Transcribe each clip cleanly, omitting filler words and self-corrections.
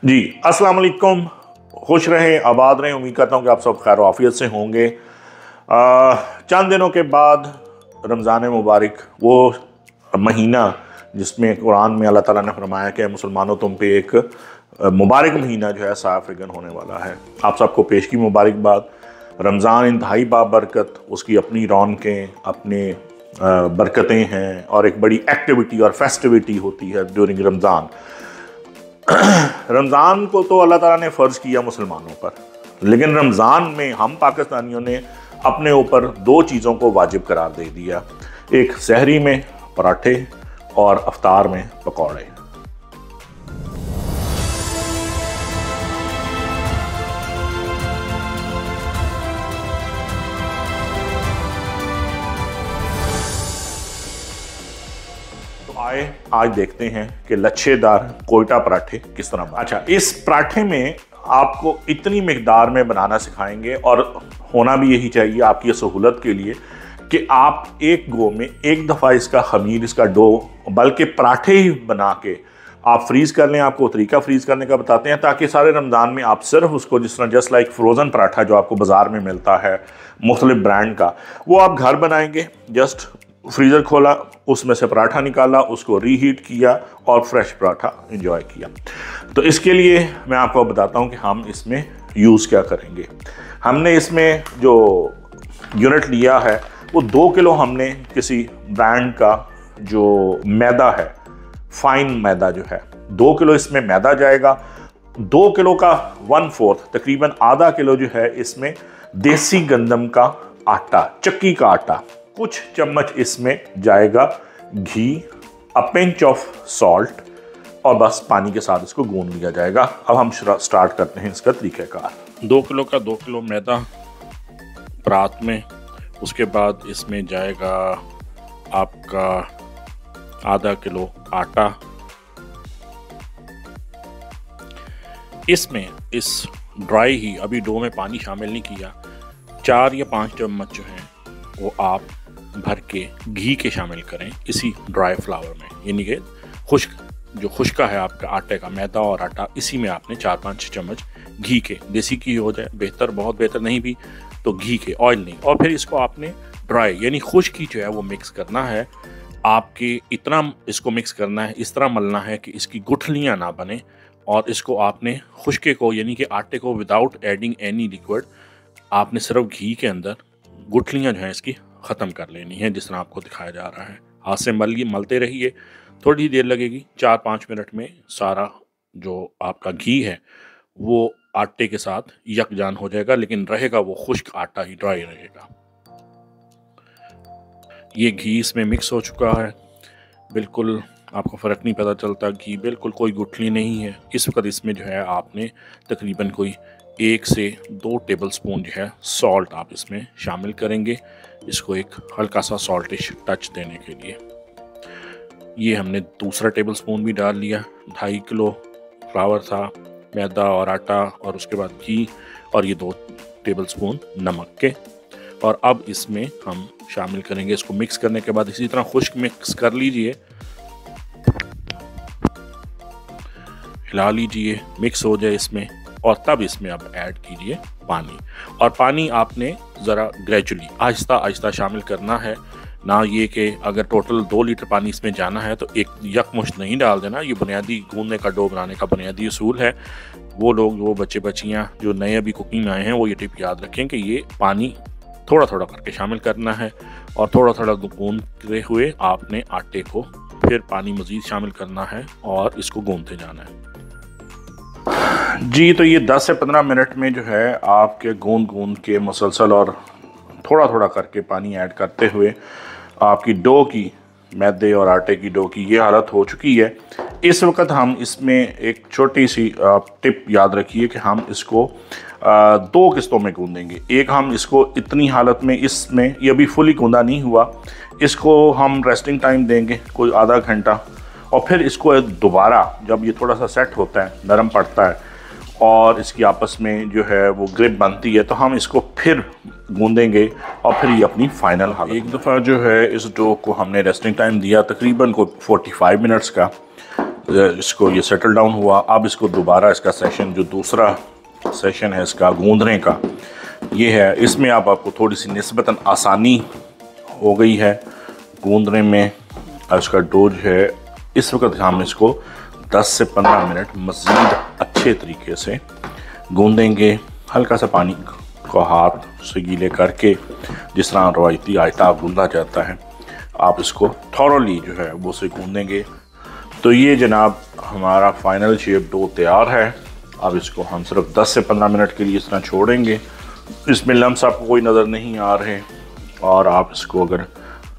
जी अस्सलाम वालेकुम। खुश रहें, आबाद रहें। उम्मीद करता हूँ कि आप सब खैर आफियत से होंगे। चंद दिनों के बाद रमज़ान मुबारक, वो महीना जिसमें कुरान में अल्लाह ताला ने फरमाया कि मुसलमानों तुम पे एक मुबारक महीना जो है साफ़िगन होने वाला है। आप सबको पेश की मुबारकबाद। रमज़ान इंतहाई बाबरकत, उसकी अपनी रौनकें, अपने बरकतें हैं और एक बड़ी एक्टिविटी और फेस्टिविटी होती है ड्यूरिंग रमज़ान। रमज़ान को तो अल्लाह ताला ने फ़र्ज़ किया मुसलमानों पर, लेकिन रमज़ान में हम पाकिस्तानियों ने अपने ऊपर दो चीज़ों को वाजिब करार दे दिया। एक सहरी में पराठे और अफ्तार में पकौड़े। आज देखते हैं कि लच्छेदार कोयटा पराठे किस तरह बनाते। अच्छा, इस पराठे में आपको इतनी मिकदार में बनाना सिखाएंगे और होना भी यही चाहिए आपकी सहूलत के लिए कि आप एक गो में एक दफ़ा इसका खमीर, इसका डो, बल्कि पराठे ही बना के आप फ्रीज़ कर लें। आपको तरीका फ्रीज़ करने का बताते हैं ताकि सारे रमज़ान में आप सिर्फ उसको, जिस तरह जस्ट लाइक फ्रोज़न पराठा जो आपको बाज़ार में मिलता है मुख्तलिफ ब्रांड का, वो आप घर बनाएंगे। जस्ट फ्रीज़र खोला, उसमें से पराठा निकाला, उसको रीहीट किया और फ्रेश पराठा एंजॉय किया। तो इसके लिए मैं आपको बताता हूँ कि हम इसमें यूज़ क्या करेंगे। हमने इसमें जो यूनिट लिया है वो 2 किलो हमने किसी ब्रांड का जो मैदा है, फाइन मैदा जो है, 2 किलो इसमें मैदा जाएगा। 2 किलो का 1/4 तकरीबन आधा किलो जो है इसमें देसी गंदम का आटा, चक्की का आटा, कुछ चम्मच इसमें जाएगा घी, अ पिंच ऑफ सॉल्ट और बस पानी के साथ इसको गूंद लिया जाएगा। अब हम स्टार्ट करते हैं इसका तरीक़ाकार। 2 किलो का 2 किलो मैदा परात में, उसके बाद इसमें जाएगा आपका आधा किलो आटा। इसमें इस ड्राई ही, अभी डो में पानी शामिल नहीं किया, 4 या 5 चम्मच जो हैं वो आप भर के घी के शामिल करें इसी ड्राई फ्लावर में, यानी कि खुश्क, जो खुश्का है आपका आटे का, मैदा और आटा, इसी में आपने 4-5 चम्मच घी के, देसी घी हो जाए बेहतर, बहुत बेहतर नहीं भी तो घी के, ऑयल नहीं। और फिर इसको आपने ड्राई यानी खुश्क ही जो है वो मिक्स करना है। आपके इतना इसको मिक्स करना है, इस तरह मलना है कि इसकी गुठलियाँ ना बने, और इसको आपने खुश्के को यानी कि आटे को विदाउट एडिंग एनी लिक्विड आपने सिर्फ घी के अंदर गुठलियाँ जो हैं इसकी ख़त्म कर लेनी है, जिस तरह आपको दिखाया जा रहा है। हाथ से मलते रहिए, थोड़ी देर लगेगी, 4-5 मिनट में सारा जो आपका घी है वो आटे के साथ यकजान हो जाएगा, लेकिन रहेगा वो खुश्क आटा ही, ड्राई रहेगा। ये घी इसमें मिक्स हो चुका है, बिल्कुल आपको फ़र्क नहीं पता चलता, घी बिल्कुल कोई गुठली नहीं है। इस वक्त इसमें जो है आपने तकरीबन कोई 1 से 2 टेबल स्पून जो है सॉल्ट आप इसमें शामिल करेंगे, इसको एक हल्का सा सॉल्टिश टच देने के लिए। ये हमने दूसरा टेबल स्पून भी डाल लिया। 2.5 किलो फ्लावर था, मैदा और आटा, और उसके बाद घी, और ये 2 टेबल स्पून नमक के। और अब इसमें हम शामिल करेंगे, इसको मिक्स करने के बाद इसी तरह खुश्क मिक्स कर लीजिए, हिला लीजिए, मिक्स हो जाए इसमें, और तब इसमें अब ऐड कीजिए पानी। और पानी आपने ज़रा ग्रेजुअली, आहिस्ता आहिस्ता शामिल करना है, ना ये कि अगर टोटल 2 लीटर पानी इसमें जाना है तो एक यकमुश्त नहीं डाल देना। ये बुनियादी गूंदने का, डो बनाने का बुनियादी उसूल है। वो लोग, वो बच्चे बच्चियाँ जो नए अभी कुकिंग में आए हैं, वो ये टिप याद रखें कि ये पानी थोड़ा थोड़ा करके शामिल करना है, और थोड़ा थोड़ा गूंदते हुए आपने आटे को फिर पानी मज़ीद शामिल करना है और इसको गूंदते जाना है। जी, तो ये 10 से 15 मिनट में जो है आपके गूंद के मुसलसल और थोड़ा थोड़ा करके पानी ऐड करते हुए आपकी डो की, मैदे और आटे की डो की ये हालत हो चुकी है। इस वक्त हम इसमें एक छोटी सी टिप याद रखिए कि हम इसको 2 किस्तों में गूंदेंगे। एक, हम इसको इतनी हालत में, इसमें ये अभी फुली गूंदा नहीं हुआ, इसको हम रेस्टिंग टाइम देंगे कोई आधा घंटा, और फिर इसको दोबारा जब ये थोड़ा सा सेट होता है, नरम पड़ता है और इसकी आपस में जो है वो ग्रिप बनती है, तो हम इसको फिर गूंदेंगे और फिर ये अपनी फाइनल हालत। एक दफ़ा जो है इस डो को हमने रेस्टिंग टाइम दिया तकरीबन को 45 मिनट्स का। इसको ये सेटल डाउन हुआ। अब इसको दोबारा इसका सेशन, जो दूसरा सेशन है इसका गूंदने का, ये है। इसमें आपको थोड़ी सी निस्बतन आसानी हो गई है गूंदने में। इसका डोज है, इस वक्त हम इसको 10 से 15 मिनट मज़ीद अच्छे तरीके से गूंदेंगे। हल्का सा पानी को हाथ से गीले करके, जिस तरह रवायती आटा गूंदा जाता है, आप इसको थॉरली जो है वो से गूंदेंगे। तो ये जनाब हमारा फाइनल शेप डो तैयार है। अब इसको हम सिर्फ 10 से 15 मिनट के लिए इस तरह छोड़ेंगे। इसमें लम्स आपको कोई नज़र नहीं आ रहे, और आप इसको अगर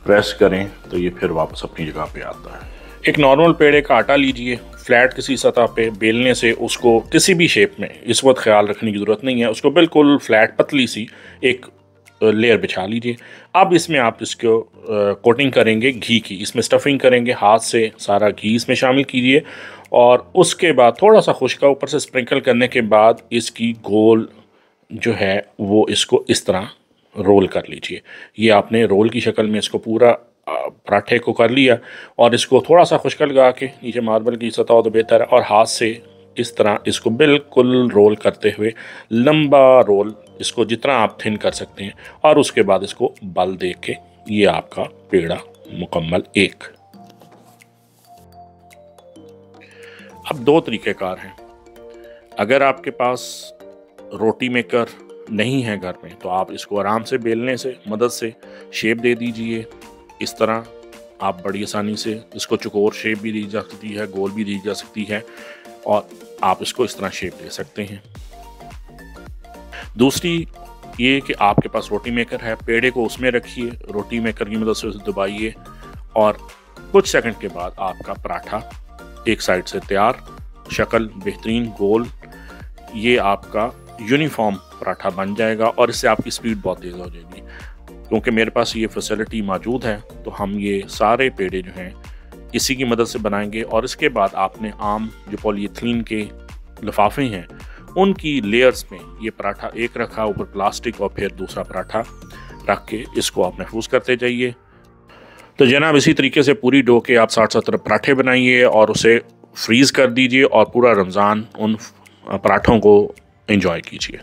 प्रेस करें तो ये फिर वापस अपनी जगह पे आता है। एक नॉर्मल पेड़े का आटा लीजिए, फ्लैट किसी सतह पे बेलने से उसको किसी भी शेप में, इस वक्त ख्याल रखने की ज़रूरत नहीं है, उसको बिल्कुल फ्लैट पतली सी एक लेयर बिछा लीजिए। अब इसमें आप इसको कोटिंग करेंगे घी की, इसमें स्टफिंग करेंगे, हाथ से सारा घी इसमें शामिल कीजिए, और उसके बाद थोड़ा सा खुश्का ऊपर से स्प्रिंकल करने के बाद इसकी गोल जो है वो इसको इस तरह रोल कर लीजिए। ये आपने रोल की शक्ल में इसको पूरा पराठे को कर लिया, और इसको थोड़ा सा खुश्का लगा के, नीचे मार्बल की सतह हो तो बेहतर है, और हाथ से इस तरह इसको बिल्कुल रोल करते हुए, लंबा रोल, इसको जितना आप थिन कर सकते हैं, और उसके बाद इसको बल दे के ये आपका पेड़ा मुकम्मल एक। अब दो तरीक़ेकार हैं। अगर आपके पास रोटी मेकर नहीं है घर में, तो आप इसको आराम से बेलने से मदद से शेप दे दीजिए। इस तरह आप बड़ी आसानी से इसको चौकोर शेप भी दी जा सकती है, गोल भी दी जा सकती है, और आप इसको इस तरह शेप दे सकते हैं। दूसरी ये कि आपके पास रोटी मेकर है, पेड़े को उसमें रखिए, रोटी मेकर की मदद से उसे दबाइए, और कुछ सेकंड के बाद आपका पराठा एक साइड से तैयार, शक्ल बेहतरीन गोल, ये आपका यूनिफॉर्म पराठा बन जाएगा, और इससे आपकी स्पीड बहुत तेज़ हो जाएगी। क्योंकि मेरे पास ये फैसिलिटी मौजूद है, तो हम ये सारे पेड़े जो हैं इसी की मदद से बनाएंगे। और इसके बाद आपने आम जो पॉलीथीन के लिफाफे हैं उनकी लेयर्स में ये पराठा एक रखा, ऊपर प्लास्टिक, और फिर दूसरा पराठा रख के इसको आप महफूज करते जाइए। तो जनाब इसी तरीके से पूरी डो के आप 60-70 पराठे बनाइए और उसे फ्रीज़ कर दीजिए, और पूरा रमज़ान उन पराठों को एंजॉय कीजिए।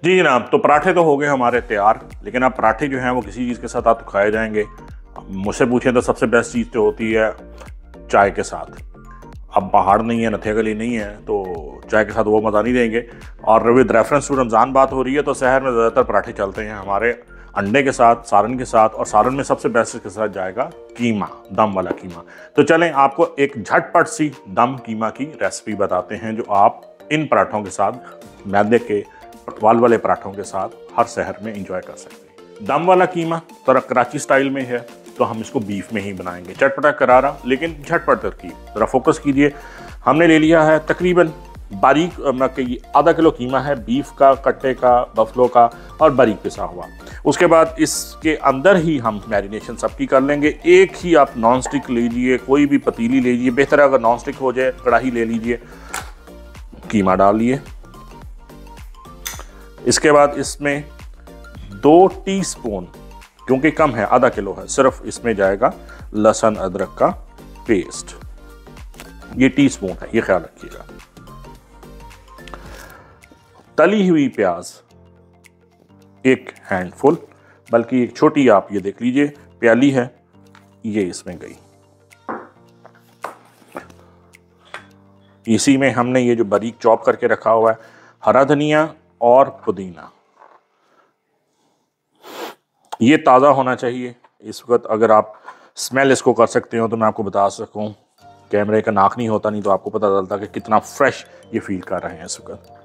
जी जनाब, तो पराठे तो हो गए हमारे तैयार, लेकिन अब पराठे जो हैं वो किसी चीज़ के साथ आप तो खाए जाएंगे। मुझसे पूछें तो सबसे बेस्ट चीज़ तो होती है चाय के साथ। अब पहाड़ नहीं है, नथे गली नहीं है, तो चाय के साथ वो मज़ा नहीं देंगे। और विद रेफरेंस टू रमज़ान बात हो रही है, तो शहर में ज़्यादातर पराठे चलते हैं हमारे अंडे के साथ, सालन के साथ, और सालन में सबसे बेस्ट के साथ जाएगा कीमा, दम वाला कीमा। तो चलें आपको एक झटपट सी दम कीमा की रेसिपी बताते हैं, जो आप इन पराठों के साथ, मैदे के वाल वाले पराठों के साथ हर शहर में एंजॉय कर सकते हैं। दम वाला कीमा थोड़ा कराची स्टाइल में है, तो हम इसको बीफ में ही बनाएंगे, चटपटा करारा लेकिन झटपट तरकीब। ज़रा फोकस कीजिए। हमने ले लिया है तकरीबन बारीक आधा किलो कीमा है, बीफ का, कट्टे का, बफलो का, और बारीक पिसा हुआ। उसके बाद इसके अंदर ही हम मैरिनेशन सबकी कर लेंगे। एक ही आप नॉन स्टिक लीजिए, कोई भी पतीली ले लीजिए, बेहतर अगर नॉन स्टिक हो जाए कढ़ाई ले लीजिए, कीमा डालिए। इसके बाद इसमें 2 टीस्पून, क्योंकि कम है, आधा किलो है, सिर्फ इसमें जाएगा लहसुन अदरक का पेस्ट। ये टीस्पून है, ये ख्याल रखिएगा। तली हुई प्याज एक हैंडफुल, बल्कि एक छोटी, आप ये देख लीजिए प्याली है, ये इसमें गई। इसी में हमने ये जो बारीक चॉप करके रखा हुआ है हरा धनिया और पुदीना, ये ताज़ा होना चाहिए इस वक्त। अगर आप स्मेल इसको कर सकते हो तो मैं आपको बता सकूं, कैमरे का नाक नहीं होता, नहीं तो आपको पता चलता कि कितना फ्रेश ये फील कर रहे हैं इस वक्त।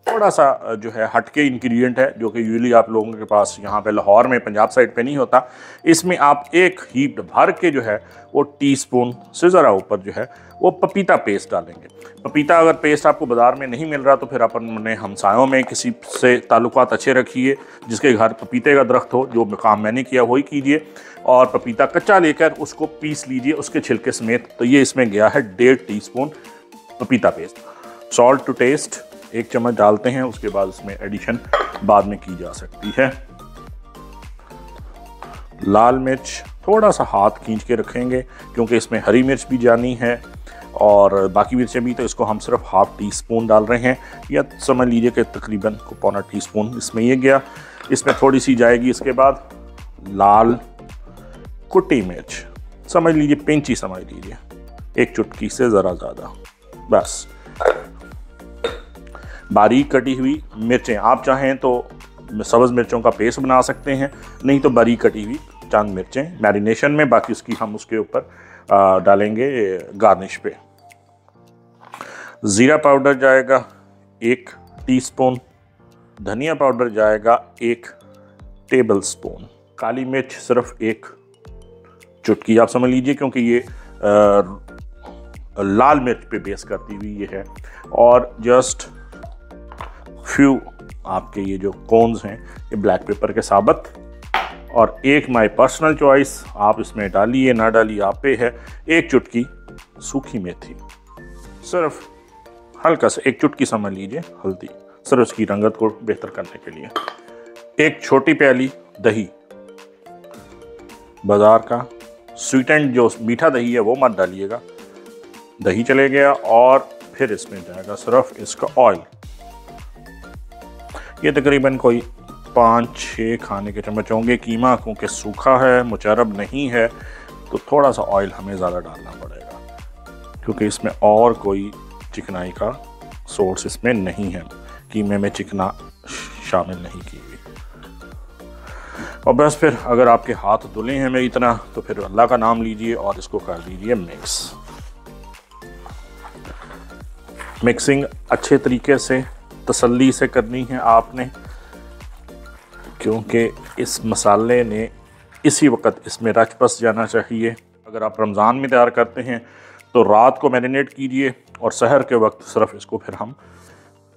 थोड़ा सा जो है हटके इंग्रेडिएंट है, जो कि यूजुअली आप लोगों के पास यहाँ पे लाहौर में, पंजाब साइड पे नहीं होता। इसमें आप एक हीप भर के जो है वो टीस्पून से ज़रा ऊपर जो है वो पपीता पेस्ट डालेंगे। पपीता अगर पेस्ट आपको बाज़ार में नहीं मिल रहा तो फिर अपने हमसायों में किसी से ताल्लुकात अच्छे रखिए, जिसके घर पपीते का दरख्त हो। जो काम मैंने किया वही कीजिए, और पपीता कच्चा लेकर उसको पीस लीजिए उसके छिलके समेत। तो ये इसमें गया है 1.5 टीस्पून पपीता पेस्ट। सॉल्ट टू टेस्ट 1 चम्मच डालते हैं, उसके बाद उसमें एडिशन बाद में की जा सकती है। लाल मिर्च थोड़ा सा हाथ खींच के रखेंगे क्योंकि इसमें हरी मिर्च भी जानी है और बाकी मिर्चें भी, तो इसको हम सिर्फ हाफ टी स्पून डाल रहे हैं, या समझ लीजिए कि तकरीबन पौना टीस्पून इसमें ये गया। इसमें थोड़ी सी जाएगी इसके बाद लाल कुटी मिर्च, समझ लीजिए पिंच ही समझ लीजिए, एक चुटकी से ज़रा ज़्यादा बस। बारीक कटी हुई मिर्चें, आप चाहें तो सब्ज़ मिर्चों का पेस्ट बना सकते हैं, नहीं तो बारीक कटी हुई चंद मिर्चें मैरिनेशन में, बाकी उसकी हम उसके ऊपर डालेंगे गार्निश पे। ज़ीरा पाउडर जाएगा 1 टीस्पून, धनिया पाउडर जाएगा 1 टेबलस्पून, काली मिर्च सिर्फ 1 चुटकी आप समझ लीजिए क्योंकि ये लाल मिर्च पे बेस करती हुई ये है, और जस्ट फ्यू आपके ये जो कोन्स हैं ये ब्लैक पेपर के साबत, और एक माय पर्सनल चॉइस, आप इसमें डालिए ना डालिए आप पे है, 1 चुटकी सूखी मेथी, सिर्फ हल्का सा 1 चुटकी समझ लीजिए हल्दी, सिर्फ उसकी रंगत को बेहतर करने के लिए। 1 छोटी प्याली दही, बाजार का स्वीटेंड जो मीठा दही है वो मत डालिएगा, दही चले गया, और फिर इसमें जाएगा सिर्फ इसका ऑयल, ये तकरीबन कोई 5-6 खाने के चम्मच होंगे। कीमा क्योंकि सूखा है, मुचरब नहीं है, तो थोड़ा सा ऑयल हमें ज़्यादा डालना पड़ेगा क्योंकि इसमें और कोई चिकनाई का सोर्स इसमें नहीं है, कीमे में चिकना शामिल नहीं की हुई। और बस फिर अगर आपके हाथ धुले हैं मेरी तरह तो फिर अल्लाह का नाम लीजिए और इसको कर दीजिए मिक्स। मिक्सिंग अच्छे तरीके से तसल्ली से करनी है आपने, क्योंकि इस मसाले ने इसी वक्त इसमें रच बस जाना चाहिए। अगर आप रमज़ान में तैयार करते हैं तो रात को मैरिनेट कीजिए और सहर के वक्त सिर्फ इसको फिर हम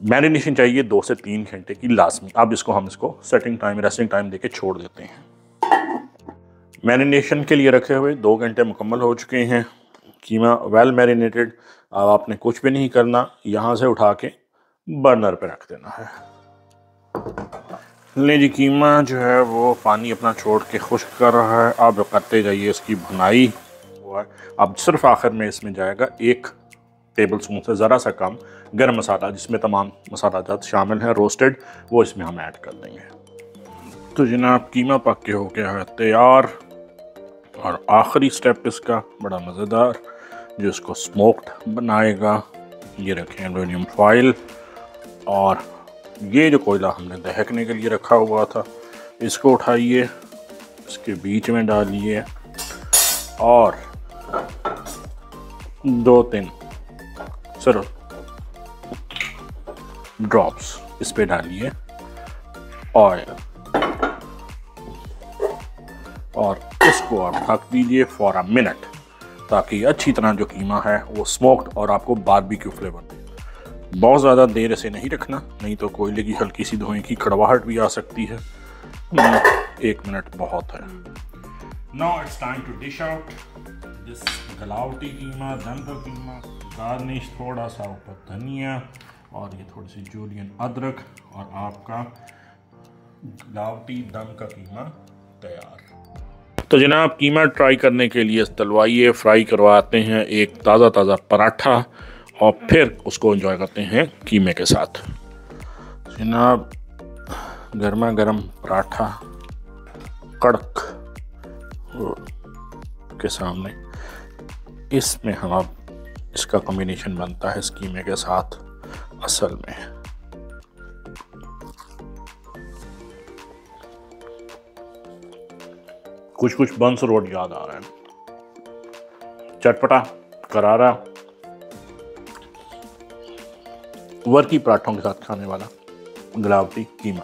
मैरिनेशन चाहिए 2 से 3 घंटे की लाजमी। अब इसको हम इसको सेटिंग टाइम रेस्टिंग टाइम देके छोड़ देते हैं। मैरिनेशन के लिए रखे हुए 2 घंटे मुकम्मल हो चुके हैं, कीमा वेल मैरिनेटेड। अब आपने कुछ भी नहीं करना, यहाँ से उठा के बर्नर पे रख देना है। ले जी, कीमा जो है वो पानी अपना छोड़ के खुश्क कर रहा है, अब करते जाइए इसकी भुनाई। अब सिर्फ आखिर में इसमें जाएगा 1 टेबलस्पून से ज़रा सा कम गरम मसाला, जिसमें तमाम मसाला जात शामिल हैं रोस्टेड, वो इसमें हम ऐड कर देंगे। तो जनाब कीमा पक के हो गया है तैयार, और आखिरी स्टेप इसका बड़ा मज़ेदार जो इसको स्मोक्ड बनाएगा, ये रखें एल्युमिनियम फॉइल, और ये जो कोयला हमने दहकने के लिए रखा हुआ था इसको उठाइए, इसके बीच में डालिए और 2-3 सिर्फ ड्रॉप्स इस पे डालिए ऑयल, और इसको आप ढक दीजिए फॉर अ मिनट, ताकि अच्छी तरह जो कीमा है वो स्मोक्ड और आपको बारबेक्यू फ्लेवर दे। बहुत ज़्यादा देर इसे नहीं रखना, नहीं तो कोयले की हल्की सी धुएं की कड़वाहट भी आ सकती है। 1 मिनट बहुत है। Now it's time to dish out this galawati keema, दम का कीमा, गार्निश थोड़ा सा ऊपर धनिया और ये थोड़ी सी जूलियन अदरक, और आपका गलावटी दम का कीमा तैयार। तो जनाब कीमा ट्राई करने के लिए तलवाइए, फ्राई करवाते हैं एक ताज़ा पराठा, और फिर उसको एंजॉय करते हैं कीमे के साथ। जनाब गर्मा गर्म पराठा कड़क के सामने, इसमें हम अब इसका कॉम्बिनेशन बनता है इस कीमे के साथ असल में। कुछ बंस रोड याद आ रहा है, चटपटा करारा वर्की पराठों के साथ खाने वाला गलावटी कीमा।